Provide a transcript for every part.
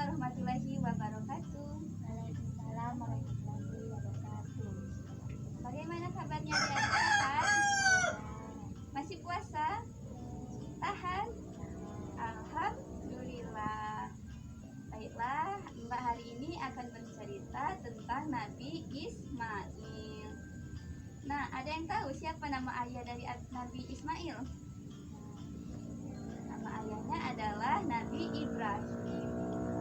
warahmatullahi wabarakatuh. Waalaikumsalam warahmatullahi wabarakatuh. Bagaimana kabarnya adik-adik, sehat? Masih puasa? Tahan? Alhamdulillah. Baiklah, Mbak hari ini akan bercerita tentang Nabi Ismail. Nah, ada yang tahu siapa nama ayah dari Nabi Ismail? Nama ayahnya adalah Nabi Ibrahim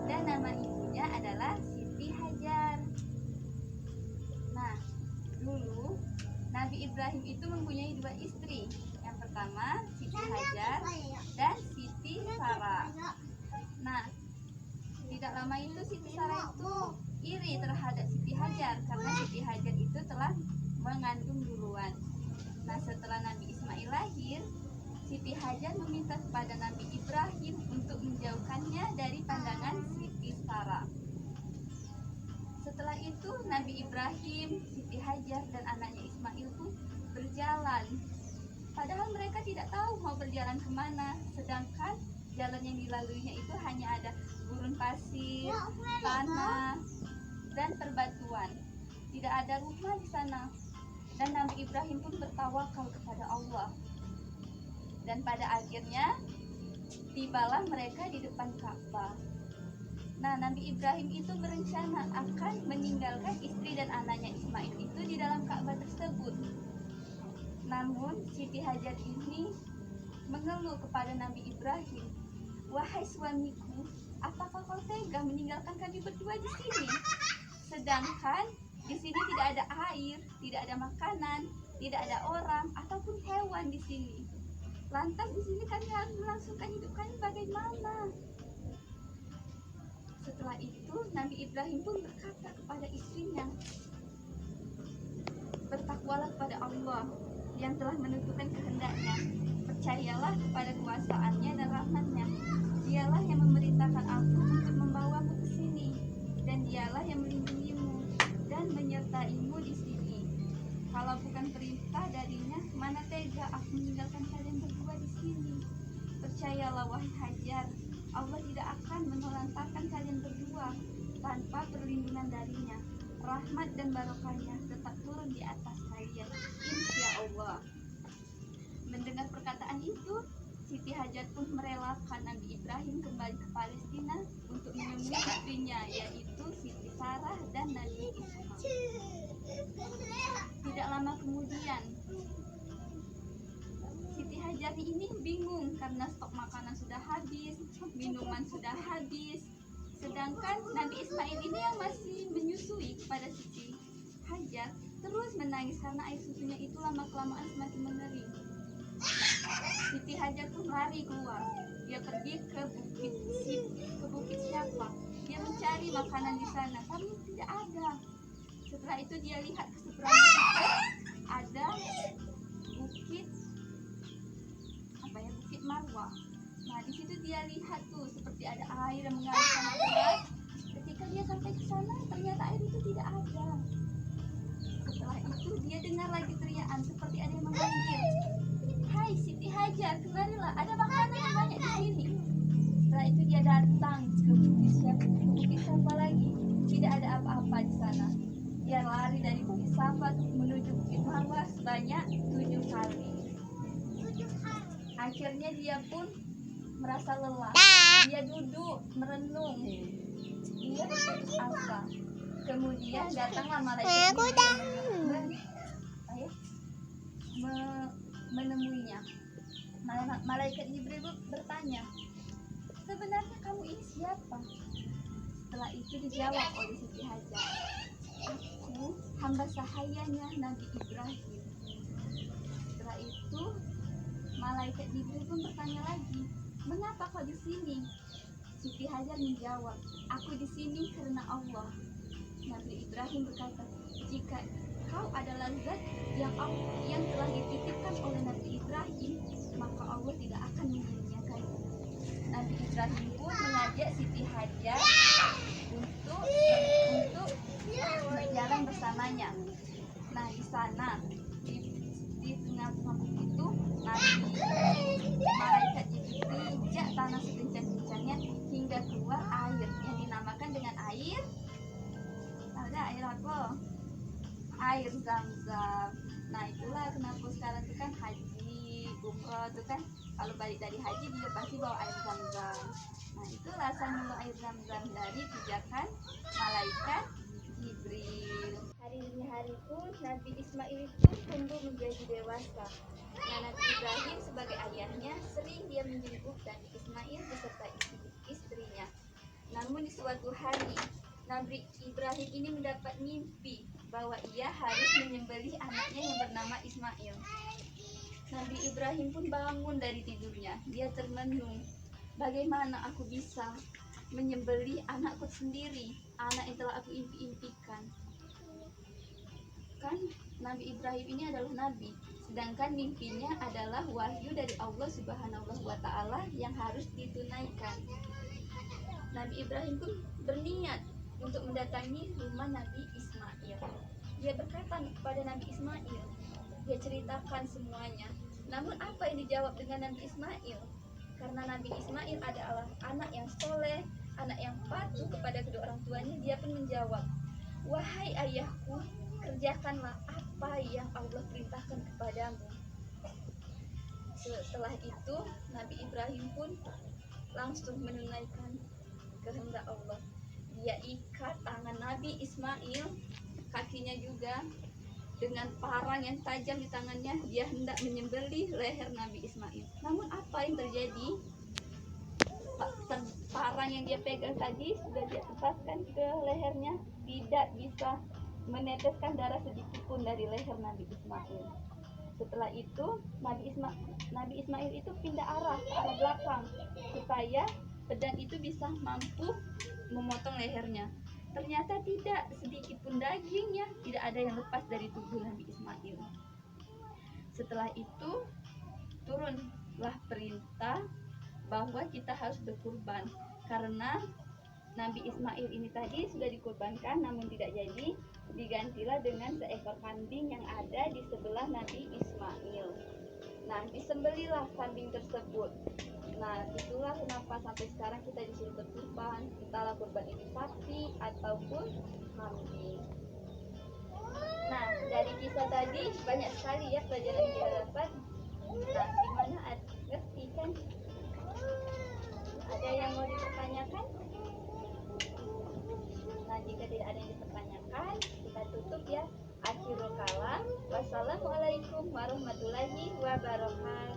dan nama ibunya adalah Siti Hajar. Nah, dulu Nabi Ibrahim itu mempunyai dua istri. Yang pertama Siti Hajar dan Siti Sarah. Nah, tidak lama itu Siti Sarah itu iri terhadap Siti Hajar karena Siti Hajar itu telah mengandung duluan. Nah, setelah Nabi Ismail lahir, Siti Hajar meminta kepada Nabi Ibrahim untuk menjauhkannya dari pandangan Siti Sarah. Setelah itu Nabi Ibrahim, Siti Hajar dan anaknya Ismail pun berjalan. Padahal mereka tidak tahu mau berjalan kemana, sedangkan jalan yang dilaluinya itu hanya ada gurun pasir, tanah, dan perbatuan. Tidak ada rumah di sana. Dan Nabi Ibrahim pun bertawakal kepada Allah. Dan pada akhirnya tibalah mereka di depan Ka'bah. Nah, Nabi Ibrahim itu berencana akan meninggalkan istri dan anaknya Ismail itu di dalam Ka'bah tersebut. Namun Siti Hajar ini mengeluh kepada Nabi Ibrahim, "Wahai suamiku, apakah kau tega meninggalkan kami berdua di sini? Sedangkan di sini tidak ada air, tidak ada makanan, tidak ada orang ataupun hewan di sini. Lantas di sini kami harus melangsungkan hidup kami bagaimana?" Setelah itu Nabi Ibrahim pun berkata kepada istrinya, "Bertakwalah kepada Allah yang telah menentukan kehendaknya. Percayalah kepada kuasaannya dan rahmatnya. Dialah yang memerintahkan aku untuk membawamu ke sini, dan dialah yang melindungimu dan menyertaimu di sini. Kalau bukan perintah darinya, mana tega aku meninggalkan kalian berdua di sini. Percayalah wahai Hajar, Allah tidak akan menelantarkan kalian berdua tanpa perlindungan darinya. Rahmat dan barokahnya tetap turun di atas kalian, insya Allah." Mendengar perkataan itu, Siti Hajar pun merelakan Nabi Ibrahim kembali ke Palestina untuk menemui istrinya, yaitu Siti Sarah dan Nabi Ismail. Tidak lama kemudian, Siti Hajar ini bingung karena stok makanan sudah habis, minuman sudah habis. Sedangkan Nabi Ismail ini yang masih menyusui kepada Siti Hajar terus menangis karena air susunya itu lama-kelamaan semakin mengering. Siti Hajar pun lari keluar. Dia pergi ke bukit siapa. Dia mencari makanan di sana, tapi tidak ada. Setelah itu dia lihat ke seberang bukit ada bukit Bukit Marwah. Nah, di situ dia lihat tuh seperti ada air yang mengalir sangat deras. Ketika dia sampai ke sana, ternyata air itu tidak ada. Setelah itu dia dengar lagi teriakan seperti ada yang memanggil, "Hai Siti Hajar, kemarilah, ada makanan yang banyak di sini." Setelah itu dia datang ke bukit siapa lagi. Tidak ada apa-apa di sana. Dia lari dari bukit Safa menuju bukit Marwah sebanyak 7 kali. Akhirnya dia pun merasa lelah. Dia duduk merenung. Dia berputus asa. Kemudian datanglah malaikat menemuinya. Malaikat Jibril bertanya, "Sebenarnya kamu ini siapa?" Setelah itu dijawab oleh Siti Hajar, "Aku hamba sahayanya Nabi Ibrahim." Setelah itu malaikat Jibril pun bertanya lagi, "Mengapa kau di sini?" Siti Hajar menjawab, "Aku di sini karena Allah." Nabi Ibrahim berkata, "Jika kau adalah zat yang telah dititipkan oleh Nabi Ibrahim, maka Allah tidak akan menyia-nyiakanmu." Nabi Ibrahim pun mengajak Siti Hajar untuk berjalan bersamanya. Nah, di sana di tengah-tengah bukit itu malaikat Jibril pijak tanah sekencang-kencangnya hingga keluar air yang dinamakan air zam-zam. Nah itulah kenapa sekarang itu kan haji, umroh itu kan kalau balik dari haji dia pasti bawa air zam-zam. Nah itulah asal mula air zam-zam dari pijakan malaikat Jibril. Hari demi hari pun Nabi Ismail itu tumbuh menjadi dewasa. Nah, Nabi Ibrahim sebagai ayahnya sering dia menjemput Nabi Ismail beserta istrinya. Namun di suatu hari Nabi Ibrahim ini mendapat mimpi bahwa ia harus menyembelih anaknya yang bernama Ismail. Nabi Ibrahim pun bangun dari tidurnya. Dia termenung, bagaimana aku bisa menyembelih anakku sendiri, anak yang telah aku impi-impikan. Kan Nabi Ibrahim ini adalah nabi, sedangkan mimpinya adalah wahyu dari Allah Subhanahu wa Ta'ala yang harus ditunaikan. Nabi Ibrahim pun berniat untuk mendatangi rumah Nabi Ismail. Dia berkata kepada Nabi Ismail, dia ceritakan semuanya. Namun apa yang dijawab dengan Nabi Ismail? Karena Nabi Ismail adalah anak yang soleh, anak yang patuh kepada kedua orang tuanya, dia pun menjawab, wahai ayahku, kerjakanlah apa yang Allah perintahkan kepadamu. Setelah itu Nabi Ibrahim pun langsung menunaikan kehendak Allah. Dia ikat tangan Nabi Ismail, kakinya juga, dengan parang yang tajam di tangannya. Dia hendak menyembelih leher Nabi Ismail. Namun apa yang terjadi? Parang yang dia pegang tadi sudah dia lepaskan ke lehernya, tidak bisa meneteskan darah sedikit pun dari leher Nabi Ismail. Setelah itu Nabi Ismail itu pindah arah ke arah belakang supaya pedang itu bisa mampu memotong lehernya. Ternyata tidak sedikit pun dagingnya, tidak ada yang lepas dari tubuh Nabi Ismail. Setelah itu turunlah perintah bahwa kita harus berkurban, karena Nabi Ismail ini tadi sudah dikurbankan namun tidak jadi, digantilah dengan seekor kambing yang ada di sebelah Nabi Ismail. Nah, disembelilah kambing tersebut. Nah, itulah kenapa sampai sekarang kita disuruh berkurban, entahlah kurban ini sapi ataupun kambing. Nah, dari kisah tadi banyak sekali ya pelajaran yang kita dapat. Nah, gimana, ngerti kan? Ada yang mau dipertanyakan? Nah, jika tidak ada yang dipertanyakan, kita tutup ya. Akhirul kalam. Wassalamualaikum warahmatullahi wabarakatuh.